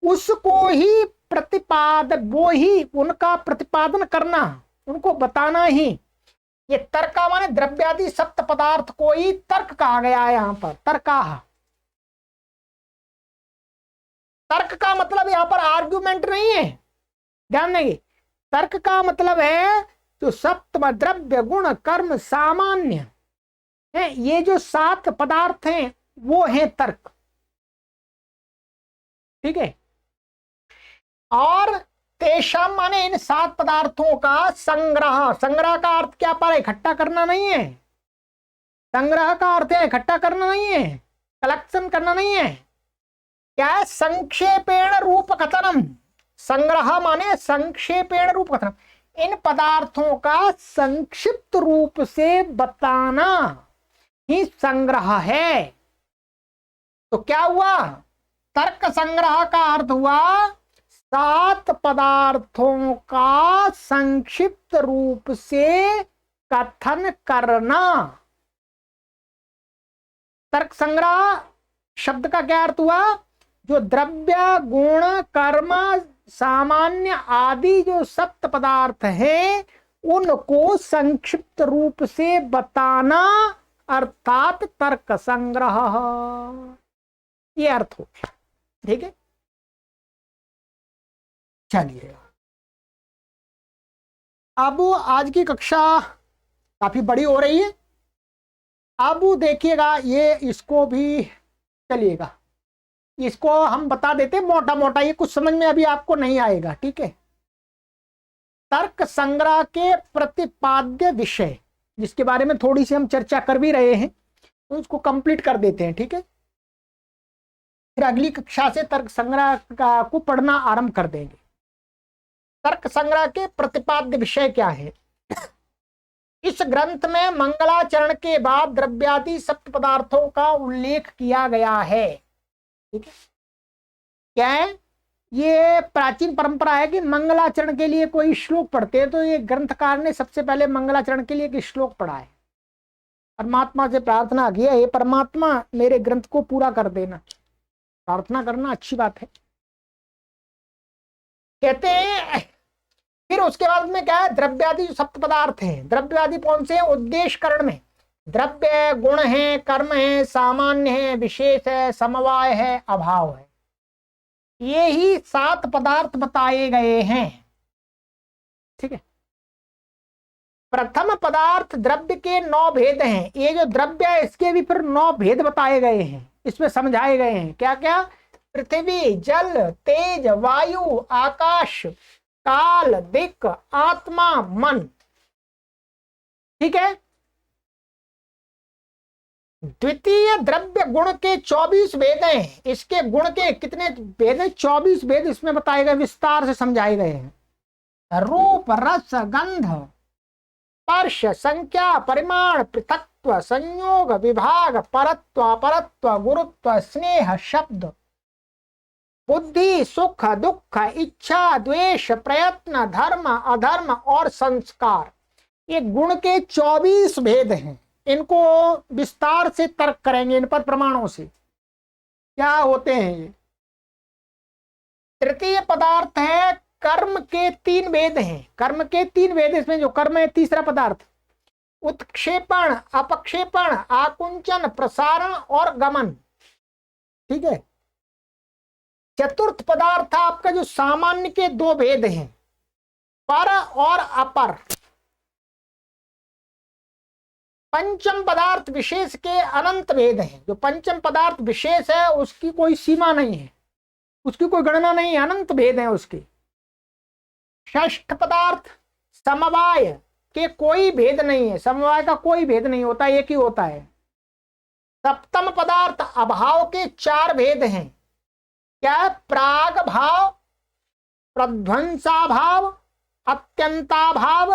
उसको ही वो ही उनका प्रतिपादन करना, उनको बताना ही ये तर्क माने द्रव्यादि सप्त पदार्थ को ही तर्क कहा गया है। यहां पर तर्काः, तर्क का मतलब यहां पर आर्ग्यूमेंट नहीं है, ध्यान देंगे। तर्क का मतलब है जो सप्त द्रव्य गुण कर्म सामान्य है, ये जो 7 पदार्थ हैं वो है तर्क। ठीक है। और तेषाम माने इन 7 पदार्थों का संग्रह, संग्रह का अर्थ क्या पर इकट्ठा करना नहीं है। संग्रह का अर्थ है इकट्ठा करना नहीं है, कलेक्शन करना नहीं है। क्या है? संक्षेपेण रूप कथनम, संग्रह माने संक्षेपेण रूप कथनम, इन पदार्थों का संक्षिप्त रूप से बताना ही संग्रह है। तो क्या हुआ? तर्क संग्रह का अर्थ हुआ 7 पदार्थों का संक्षिप्त रूप से कथन करना। तर्क संग्रह शब्द का क्या अर्थ हुआ? जो द्रव्य गुण कर्म सामान्य आदि जो 7 पदार्थ हैं उनको संक्षिप्त रूप से बताना, अर्थात तर्क संग्रह, ये अर्थ हो। ठीक है, चलिए अब आज की कक्षा काफी बड़ी हो रही है। अब देखिएगा ये इसको भी चलिएगा, इसको हम बता देते मोटा मोटा, ये कुछ समझ में अभी आपको नहीं आएगा। ठीक है। तर्क संग्रह के प्रतिपाद्य विषय, जिसके बारे में थोड़ी सी हम चर्चा कर भी रहे हैं, तो इसको कंप्लीट कर देते हैं। ठीक है, फिर अगली कक्षा से तर्क संग्रह को पढ़ना आरंभ कर देंगे। तर्क संग्रह के प्रतिपाद्य विषय क्या है? इस ग्रंथ में मंगलाचरण के बाद द्रव्यादि सप्त पदार्थों का उल्लेख किया गया है। ठीक है, क्या है? ये प्राचीन परंपरा है कि मंगलाचरण के लिए कोई श्लोक पढ़ते हैं, तो ये ग्रंथकार ने सबसे पहले मंगलाचरण के लिए एक श्लोक पढ़ा है। परमात्मा से प्रार्थना की है, हे परमात्मा मेरे ग्रंथ को पूरा कर देना। प्रार्थना करना अच्छी बात है। कहते हैं फिर उसके बाद में क्या है? द्रव्यादि जो सप्त पदार्थ हैं, द्रव्यादि कौन से हैं? उद्देश्य करण में द्रव्य गुण है, कर्म है, सामान्य है, विशेष है, समवाय है, अभाव है, ये ही 7 पदार्थ बताए गए हैं। ठीक है। प्रथम पदार्थ द्रव्य के 9 भेद हैं। ये जो द्रव्य है इसके भी फिर 9 भेद बताए गए हैं, इसमें समझाए गए हैं। क्या क्या? पृथ्वी, जल, तेज, वायु, आकाश, काल, दिक्, आत्मा, मन। ठीक है। द्वितीय द्रव्य गुण के 24 भेद हैं। इसके गुण के कितने भेद हैं? 24 भेद इसमें बताए गए, विस्तार से समझाए गए हैं। रूप, रस, गंध, स्पर्श, संख्या, परिमाण, पृथक्त्व, संयोग, विभाग, परत्व, अपरत्व, गुरुत्व, स्नेह, शब्द, बुद्धि, सुख, दुख, इच्छा, द्वेष, प्रयत्न, धर्म, अधर्म और संस्कार। ये गुण के 24 भेद हैं। इनको विस्तार से तर्क करेंगे इन पर प्रमाणों से क्या होते हैं ये। तृतीय पदार्थ है कर्म के 3 भेद हैं। कर्म के 3 भेद, इसमें जो कर्म है तीसरा पदार्थ, उत्क्षेपण, अपक्षेपण, आकुंचन, प्रसारण और गमन। ठीक है। चतुर्थ पदार्थ आपका जो सामान्य के 2 भेद हैं, पर और अपर। पंचम पदार्थ विशेष के अनंत भेद हैं। जो पंचम पदार्थ विशेष है उसकी कोई सीमा नहीं है, उसकी कोई गणना नहीं है, अनंत भेद है उसके। षष्ठ पदार्थ समवाय के कोई भेद नहीं है, समवाय का कोई भेद नहीं होता, एक ही होता है। सप्तम पदार्थ अभाव के 4 भेद हैं। क्या? प्राग भाव, प्रध्वंसा भाव, अत्यंता भाव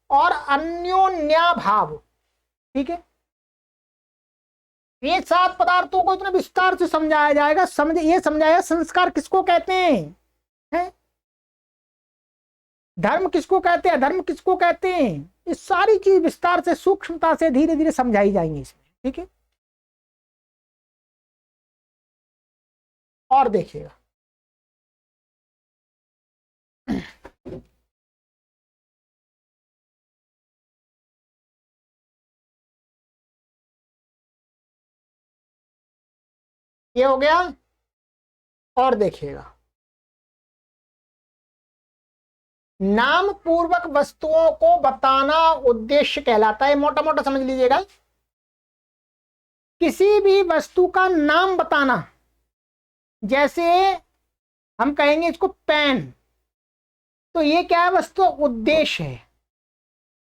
और अन्योन्या भाव। ठीक है। ये 7 पदार्थों को इतना विस्तार से समझाया जाएगा। ये समझाया संस्कार किसको कहते हैं, धर्म किसको कहते हैं, धर्म किसको कहते हैं, ये सारी चीज विस्तार से सूक्ष्मता से धीरे धीरे समझाई जाएंगी इसमें। ठीक है। और देखिएगा, ये हो गया। और देखिएगा, नाम पूर्वक वस्तुओं को बताना उद्देश्य कहलाता है। मोटा मोटा समझ लीजिएगा, किसी भी वस्तु का नाम बताना। जैसे हम कहेंगे इसको पेन, तो ये क्या है? वस्तु उद्देश्य है,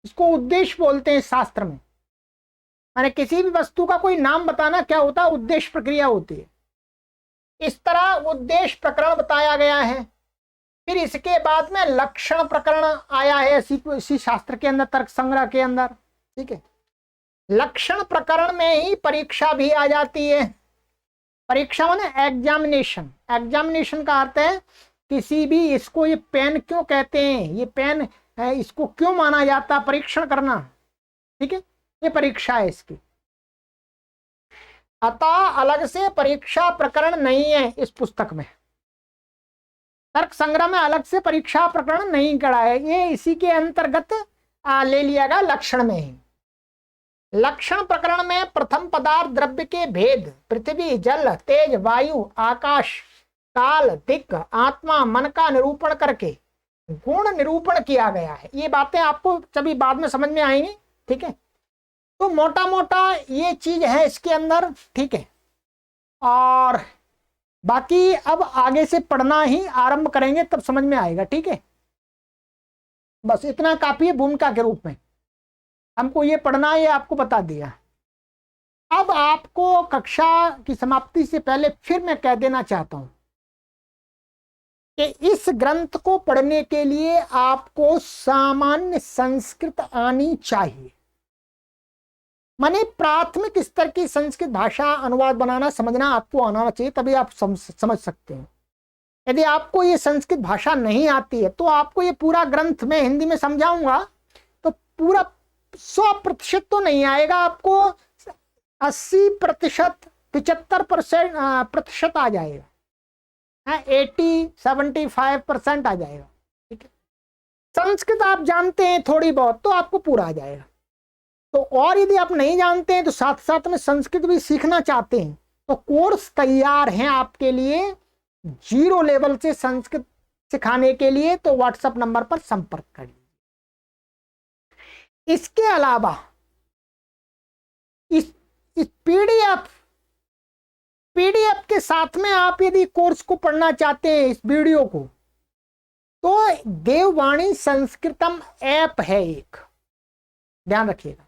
इसको उद्देश्य बोलते हैं शास्त्र में। माने किसी भी वस्तु का कोई नाम बताना क्या होता है? उद्देश्य प्रक्रिया होती है। इस तरह उद्देश्य प्रकरण बताया गया है। फिर इसके बाद में लक्षण प्रकरण आया है इसी शास्त्र के अंदर, तर्क संग्रह के अंदर। ठीक है। लक्षण प्रकरण में ही परीक्षा भी आ जाती है। परीक्षा माने एग्जामिनेशन। एग्जामिनेशन का अर्थ है किसी भी, इसको ये पेन क्यों कहते हैं, ये पेन है, इसको क्यों माना जाता, परीक्षण करना। ठीक है। ये परीक्षा है इसकी। अतः अलग से परीक्षा प्रकरण नहीं है इस पुस्तक में। तर्क संग्रह में अलग से परीक्षा प्रकरण नहीं करा है, ये इसी के अंतर्गत ले लिया गया लक्षण में ही। लक्षण प्रकरण में प्रथम पदार्थ द्रव्य के भेद, पृथ्वी, जल, तेज, वायु, आकाश, काल, दिक्, आत्मा, मन का निरूपण करके गुण निरूपण किया गया है। ये बातें आपको सभी बाद में समझ में आएंगी। ठीक है। तो मोटा मोटा ये चीज है इसके अंदर। ठीक है। और बाकी अब आगे से पढ़ना ही आरंभ करेंगे तब समझ में आएगा। ठीक है। बस इतना काफी है भूमिका के रूप में। हमको ये पढ़ना, ये आपको बता दिया। अब आपको कक्षा की समाप्ति से पहले फिर मैं कह देना चाहता हूं कि इस ग्रंथ को पढ़ने के लिए आपको सामान्य संस्कृत आनी चाहिए। माने प्राथमिक स्तर की संस्कृत भाषा अनुवाद बनाना समझना आपको आना चाहिए, तभी आप समझ सकते हैं। यदि आपको ये संस्कृत भाषा नहीं आती है तो आपको ये पूरा ग्रंथ में हिंदी में समझाऊंगा तो पूरा 100% तो नहीं आएगा, आपको 80%, 75% आ जाएगा, 80-75% आ जाएगा। ठीक है। संस्कृत आप जानते हैं थोड़ी बहुत तो आपको पूरा आ जाएगा। तो और यदि आप नहीं जानते हैं तो साथ साथ में संस्कृत भी सीखना चाहते हैं तो कोर्स तैयार हैं आपके लिए 0 लेवल से संस्कृत सिखाने के लिए, तो व्हाट्सएप नंबर पर संपर्क करिए। इसके अलावा इस पीडीएफ के साथ में आप यदि कोर्स को पढ़ना चाहते हैं, इस वीडियो को, तो देववाणी संस्कृतम ऐप है एक, ध्यान रखिएगा।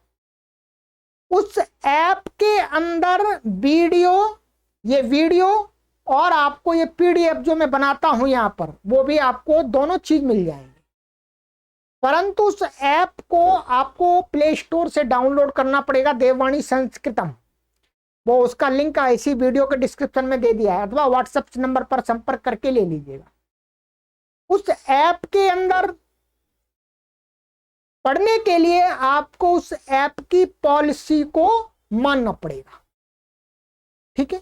उस ऐप के अंदर ये वीडियो और आपको ये पीडीएफ जो मैं बनाता हूं यहां पर, वो भी आपको दोनों चीज मिल जाएंगे। परंतु उस ऐप को आपको प्ले स्टोर से डाउनलोड करना पड़ेगा, देववाणी संस्कृतम। वो उसका लिंक इसी वीडियो के डिस्क्रिप्शन में दे दिया है, अथवा व्हाट्सएप नंबर पर संपर्क करके ले लीजिएगा। उस ऐप के अंदर पढ़ने के लिए आपको उस ऐप की पॉलिसी को मानना पड़ेगा, ठीक है।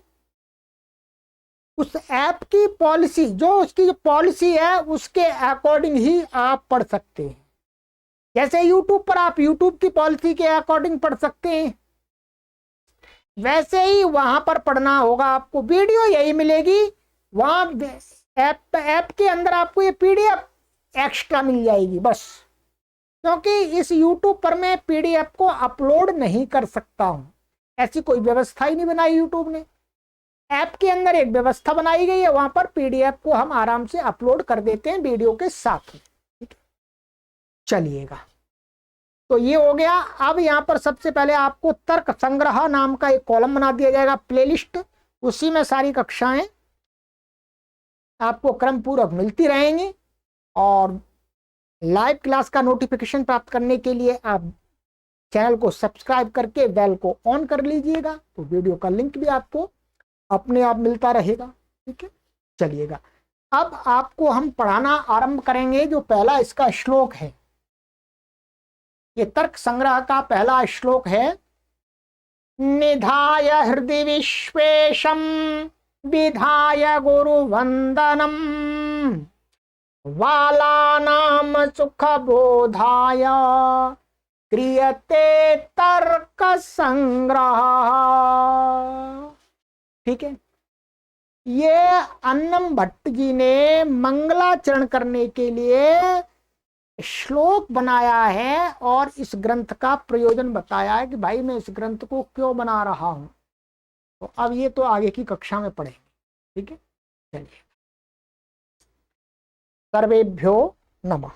उस ऐप की पॉलिसी, जो उसकी जो पॉलिसी है उसके अकॉर्डिंग ही आप पढ़ सकते हैं। जैसे यूट्यूब पर आप यूट्यूब की पॉलिसी के अकॉर्डिंग पढ़ सकते हैं, वैसे ही वहां पर पढ़ना होगा आपको। वीडियो यही मिलेगी, वहां ऐप के अंदर आपको ये पीडीएफ एक्स्ट्रा मिल जाएगी बस। क्योंकि इस यूट्यूब पर मैं पीडीएफ को अपलोड नहीं कर सकता हूं, ऐसी कोई व्यवस्था ही नहीं बनाई यूट्यूब ने। ऐप के अंदर एक व्यवस्था बनाई गई है, वहां पर पीडीएफ को हम आराम से अपलोड कर देते हैं वीडियो के साथ में, ठीक है। चलिएगा, तो ये हो गया। अब यहाँ पर सबसे पहले आपको तर्क संग्रह नाम का एक कॉलम बना दिया जाएगा, प्लेलिस्ट। उसी में सारी कक्षाएं आपको क्रम पूर्वक मिलती रहेंगी। और लाइव क्लास का नोटिफिकेशन प्राप्त करने के लिए आप चैनल को सब्सक्राइब करके बेल को ऑन कर लीजिएगा, तो वीडियो का लिंक भी आपको अपने आप मिलता रहेगा, ठीक है। चलिएगा, अब आपको हम पढ़ाना आरंभ करेंगे। जो पहला इसका श्लोक है, ये तर्क संग्रह का पहला श्लोक है। निधाय हृदय विश्वेशम विधाय गुरु वंदनम वालानाम सुख बोधाय क्रियते तर्क संग्रह, ठीक है। ये अन्नम भट्ट जी ने मंगलाचरण करने के लिए श्लोक बनाया है और इस ग्रंथ का प्रयोजन बताया है कि भाई मैं इस ग्रंथ को क्यों बना रहा हूं। तो अब ये तो आगे की कक्षा में पढ़ेंगे, ठीक है। चलिए, सर्वेभ्यो नमः।